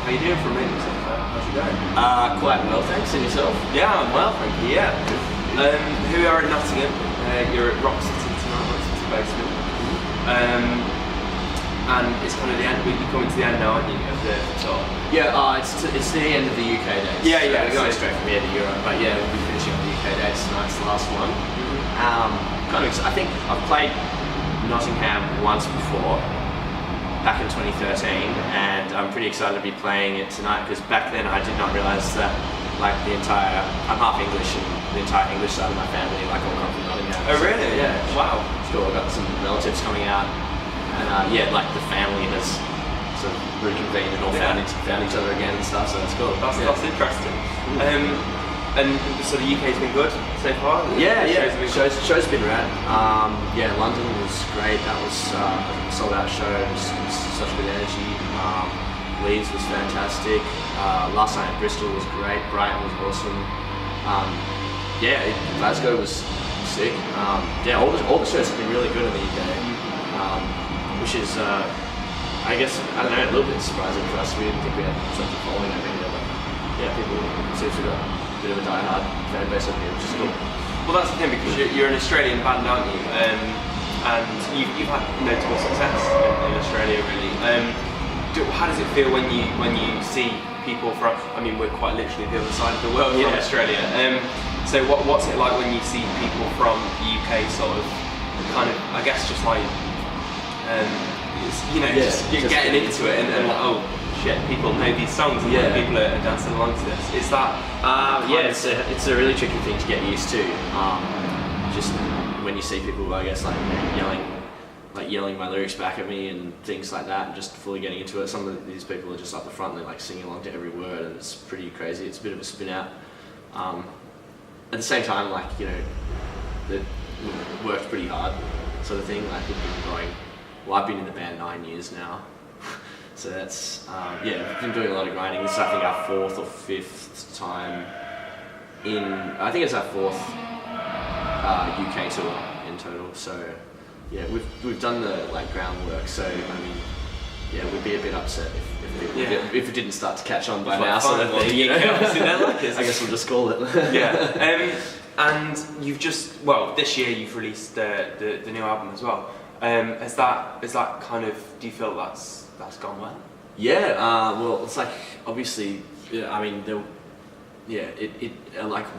How you doing for a minute? How's it going? Quite well, thanks. And yourself? Yeah, I'm well, thank you. Yeah. Here we are at Nottingham. You're at Rock City tonight, Rock City Basement. And it's kind of the end. You're coming to the end now, aren't you, of the tour? Yeah, it's the end of the UK days. Yeah, so yeah. We're going straight from here to Europe, but yeah, we'll be finishing up the UK days tonight. It's the last one. I think I've played Nottingham once before, back in 2013, and I'm pretty excited to be playing it tonight because back then I did not realise that I'm half English and the entire English side of my family all come from Nottingham. Oh really? Yeah. Wow. It's cool. I've got some relatives coming out, and the family has sort of reconvened and all found each other again and stuff. So it's cool. That's interesting. And so the UK's been good so far? Yeah. Show's been rad. London was great. That was a sold out show. It was such good energy. Leeds was fantastic. Last night at Bristol was great. Brighton was awesome. Glasgow was sick. All the shows have been really good in the UK, which is I guess a little bit surprising for us. We didn't think we had such a following over here, but people seem to have got a bit of a die-hard fan base over here, which is cool. Well, that's the thing, because you're an Australian band, aren't you? And you've had notable success in Australia, really. How does it feel when you see people from? I mean, we're quite literally the other side of the world from Australia. So what's it like when you see people from the UK sort of kind of, I guess, just like just getting into it and like, oh shit, people know these songs and people are dancing along to this. Is that? It's a really tricky thing to get used to. Just when you see people, I guess, yelling my lyrics back at me and things like that, and just fully getting into it. Some of these people are just up the front and they're singing along to every word, and it's pretty crazy. It's a bit of a spin out. At the same time, it worked pretty hard, sort of thing. We've been going. Well, I've been in the band 9 years now, so that's we've been doing a lot of grinding. This is, I think, our 4th or 5th time I think it's our 4th UK tour in total. So we've done the groundwork. So I mean, we'd be a bit upset if it didn't start to catch on by now. Sort of thing, I guess we'll just call it. And you've just this year you've released the new album as well. Is that kind of? Do you feel that's gone well? Well, it's obviously. I mean,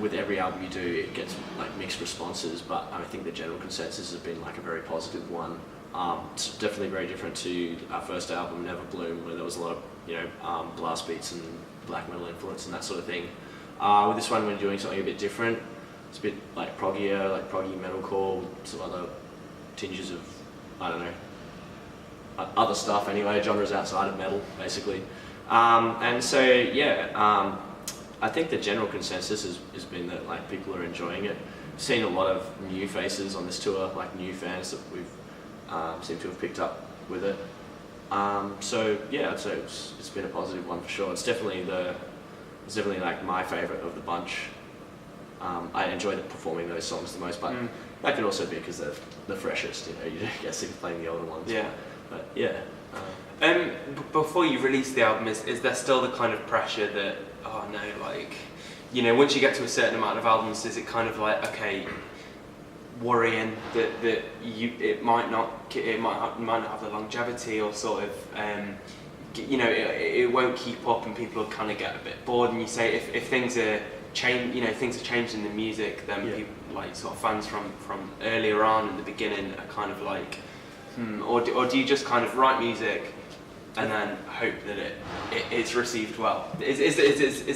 with every album you do, it gets mixed responses, but I think the general consensus has been a very positive one. It's definitely very different to our first album, Never Bloom, where there was a lot of blast beats and black metal influence and that sort of thing. With this one, we're doing something a bit different. It's a bit proggier, proggy metalcore, with some other tinges of, I don't know, other stuff anyway, genres outside of metal, basically. I think the general consensus has been that people are enjoying it. We've seen a lot of new faces on this tour, new fans that we've seemed to have picked up with it. I'd say it's been a positive one for sure. It's definitely my favourite of the bunch. I enjoy performing those songs the most, but that could also be because they're the freshest. You get sick of playing the older ones. Yeah. But before you release the album, is there still the kind of pressure that once you get to a certain amount of albums, is it kind of worrying that it might not have the longevity, or sort of it won't keep up and people will kind of get a bit bored? And you say if things are things have changed in the music, then people sort of fans from earlier on in the beginning are kind of or do you just kind of write music and then hope that it's received well? Is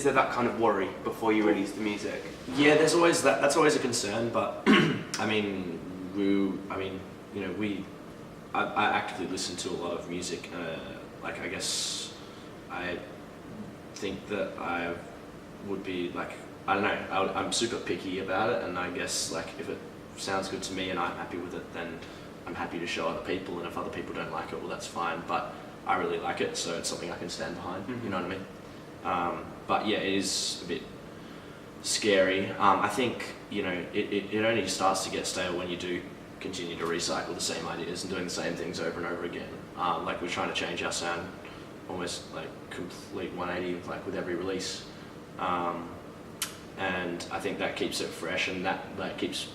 there that kind of worry before you release the music? Yeah, there's always that. That's always a concern, but I actively listen to a lot of music. I guess I think that I would be I don't know. I'm super picky about it, and I guess if it sounds good to me and I'm happy with it, then I'm happy to show other people. And if other people don't like it, well, that's fine. But I really like it, so it's something I can stand behind. Mm-hmm. You know what I mean? But it is a bit scary. I think it only starts to get stale when you do continue to recycle the same ideas and doing the same things over and over again. We're trying to change our sound almost like complete 180 like with every release, and I think that keeps it fresh, and that keeps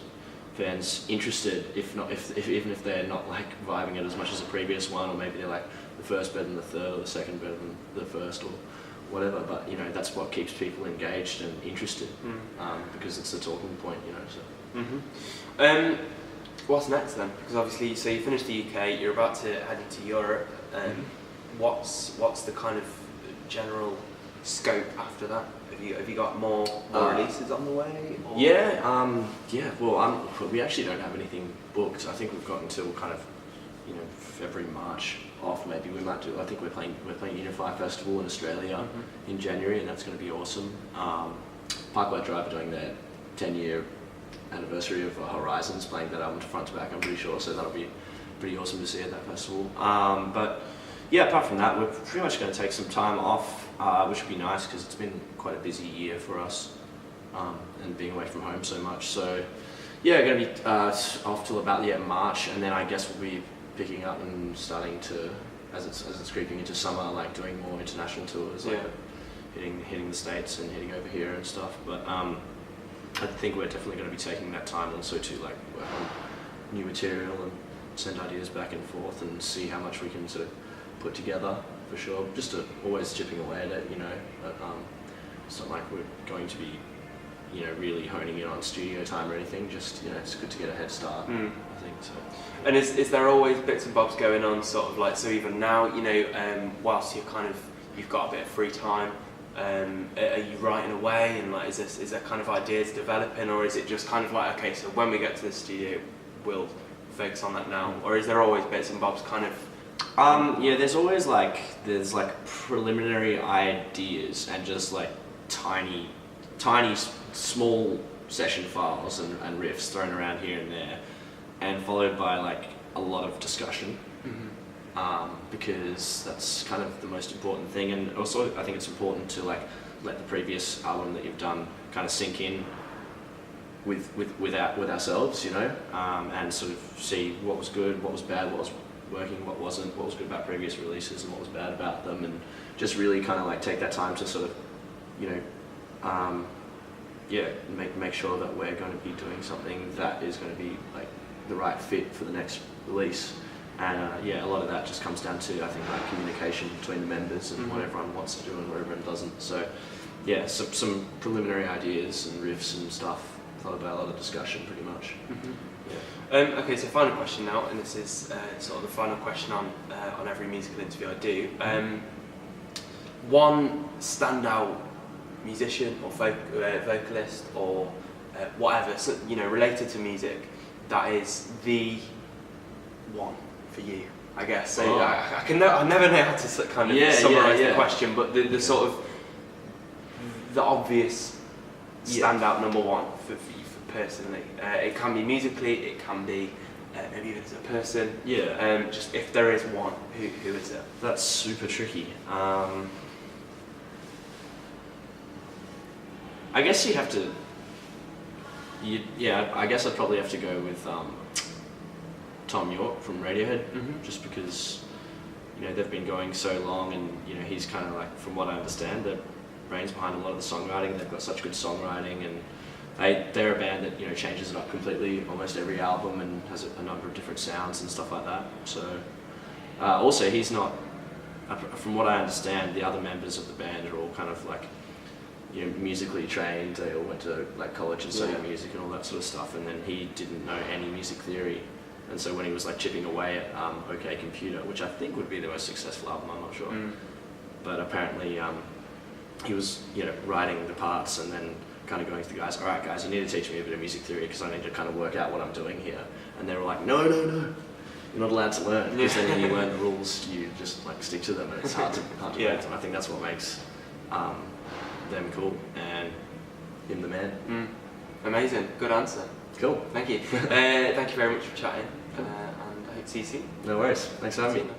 fans interested, even if they're not like vibing it as much as the previous one, or maybe they're like the first better than the third or the second better than the first or whatever, but you know, that's what keeps people engaged and interested, because it's a talking point, you know. So what's next then? Because obviously, so you finished the UK, you're about to head into Europe. What's the kind of general scope after that? Have you got more releases on the way? Or? Well, we actually don't have anything booked. I think we've got until kind of, you know, February, March off. Maybe we might do. I think we're playing Unify Festival in Australia in January, and that's going to be awesome. Parkway Drive are doing their 10-year anniversary of Horizons, playing that album front to back, I'm pretty sure, so that'll be pretty awesome to see at that festival. But yeah, apart from that, we're pretty much going to take some time off, which would be nice because it's been quite a busy year for us, and being away from home so much. So yeah, going to be off till about March, and then I guess we'll be picking up and starting to, as it's creeping into summer, like doing more international tours, like hitting the States and hitting over here and stuff. But I think we're definitely going to be taking that time also to like work on new material and send ideas back and forth and see how much we can sort of put together, for sure. Just to always chipping away at it, you know. But it's not like we're going to be, you know, really honing in on studio time or anything. Just, you know, it's good to get a head start. I think so. And is there always bits and bobs going on, sort of like, so even now, you know, whilst you've got a bit of free time, are you writing away, and like is there kind of ideas developing, or is it just kind of like, okay, so when we get to the studio we'll focus on that now, or is there always bits and bobs kind of? Yeah, there's always like preliminary ideas and just like tiny small session files and riffs thrown around here and there, and followed by like a lot of discussion. Because that's kind of the most important thing, and also I think it's important to like let the previous album that you've done kind of sink in with ourselves, you know, and sort of see what was good, what was bad, what was working, what wasn't, what was good about previous releases and what was bad about them, and just really kind of like take that time to sort of, you know, make sure that we're going to be doing something that is going to be like the right fit for the next release. And a lot of that just comes down to, I think, like communication between the members and what everyone wants to do and what everyone doesn't. So yeah, some preliminary ideas and riffs and stuff, followed by a lot of discussion, pretty much. Okay, so final question now, and this is sort of the final question on every musical interview I do. One standout musician or vocalist or whatever, so, you know, related to music, that is the one for you, I guess. So I never know how to kind of summarise the question, but the sort of the obvious standout number one for you personally. It can be musically, it can be maybe even as a person. Just if there is one, who is it? That's super tricky. I guess you'd have to. I guess I'd probably have to go with Tom York from Radiohead, just because, you know, they've been going so long, and you know, he's kind of like, from what I understand, the brains behind a lot of the songwriting. They've got such good songwriting, and they're a band that, you know, changes it up completely almost every album and has a number of different sounds and stuff like that. So also he's not, from what I understand, the other members of the band are all kind of like, you know, musically trained. They all went to like college and studied music and all that sort of stuff, and then he didn't know any music theory. And so when he was like chipping away at OK Computer, which I think would be the most successful album, I'm not sure, but apparently he was, you know, writing the parts and then kind of going to the guys, all right guys, you need to teach me a bit of music theory because I need to kind of work out what I'm doing here. And they were like, no, you're not allowed to learn, because then when you learn the rules, you just like stick to them, and it's hard to break them. I think that's what makes them cool, and him the man. Amazing, good answer. Cool. Thank you. Thank you very much for chatting, and I hope to see you soon. No worries. Thanks for having me.